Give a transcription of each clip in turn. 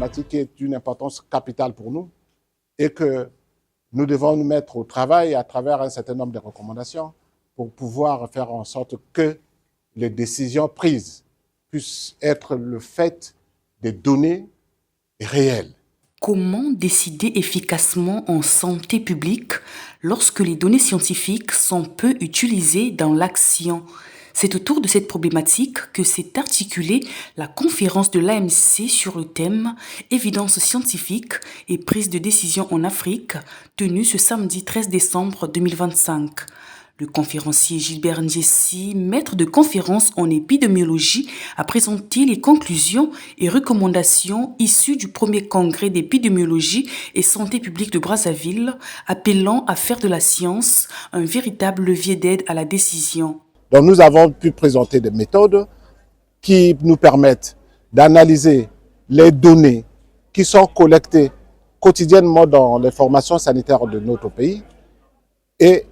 problématique qui est d'une importance capitale pour nous et que nous devons nous mettre au travail à travers un certain nombre de recommandations pour pouvoir faire en sorte que les décisions prises puissent être le fait des données réelles. Comment décider efficacement en santé publique lorsque les données scientifiques sont peu utilisées dans l'action? C'est autour de cette problématique que s'est articulée la conférence de l'AMC sur le thème Évidence scientifique et prise de décision en Afrique, tenue ce samedi 13 décembre 2025. Le conférencier Gilbert Ndjessi, maître de conférence en épidémiologie, a présenté les conclusions et recommandations issues du premier congrès d'épidémiologie et santé publique de Brazzaville, appelant à faire de la science un véritable levier d'aide à la décision. Donc nous avons pu présenter des méthodes qui nous permettent d'analyser les données qui sont collectées quotidiennement dans les formations sanitaires de notre pays et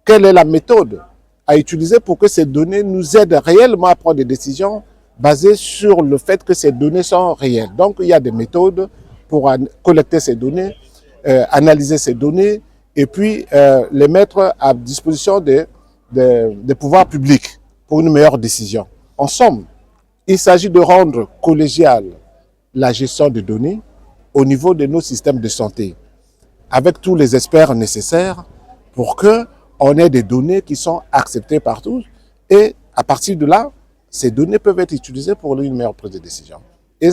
quelle est la méthode à utiliser pour que ces données nous aident réellement à prendre des décisions basées sur le fait que ces données sont réelles. Donc, il y a des méthodes pour collecter ces données, analyser ces données et puis les mettre à disposition des pouvoirs publics pour une meilleure décision. En somme, il s'agit de rendre collégiale la gestion des données au niveau de nos systèmes de santé, avec tous les experts nécessaires pour qu'on ait des données qui sont acceptées par tous et à partir de là, ces données peuvent être utilisées pour une meilleure prise de décision. Et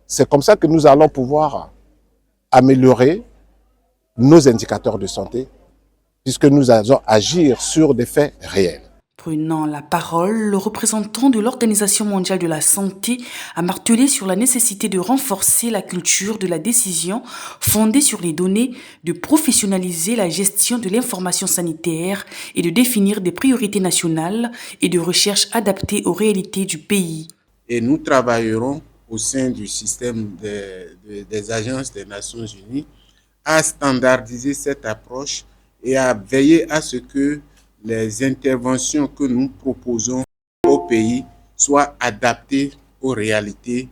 c'est comme ça que nous allons pouvoir améliorer nos indicateurs de santé puisque nous allons agir sur des faits réels. Prenant la parole, le représentant de l'Organisation mondiale de la santé a martelé sur la nécessité de renforcer la culture de la décision fondée sur les données, de professionnaliser la gestion de l'information sanitaire et de définir des priorités nationales et de recherche adaptées aux réalités du pays. Et nous travaillerons au sein du système des agences des Nations Unies à standardiser cette approche et à veiller à ce que les interventions que nous proposons au pays soient adaptées aux réalités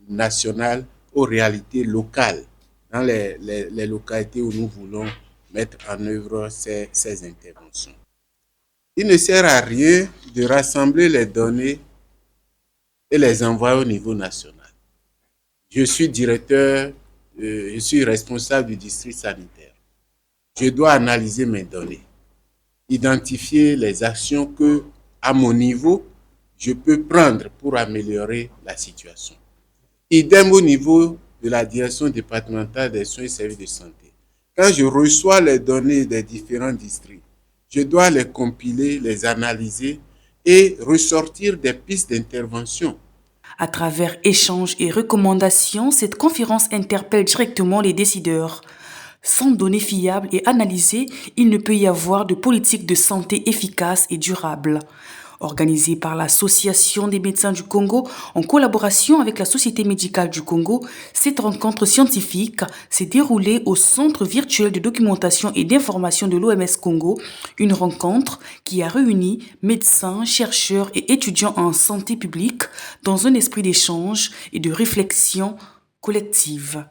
nationales, aux réalités locales, dans les localités où nous voulons mettre en œuvre ces interventions. Il ne sert à rien de rassembler les données et les envoyer au niveau national. Je suis je suis responsable du district sanitaire. Je dois analyser mes données, identifier les actions que, à mon niveau, je peux prendre pour améliorer la situation. Idem au niveau de la direction départementale des soins et services de santé. Quand je reçois les données des différents districts, je dois les compiler, les analyser et ressortir des pistes d'intervention. À travers échanges et recommandations, cette conférence interpelle directement les décideurs. Sans données fiables et analysées, il ne peut y avoir de politique de santé efficace et durable. Organisée par l'Association des médecins du Congo en collaboration avec la Société médicale du Congo, cette rencontre scientifique s'est déroulée au Centre virtuel de documentation et d'information de l'OMS Congo, une rencontre qui a réuni médecins, chercheurs et étudiants en santé publique dans un esprit d'échange et de réflexion collective.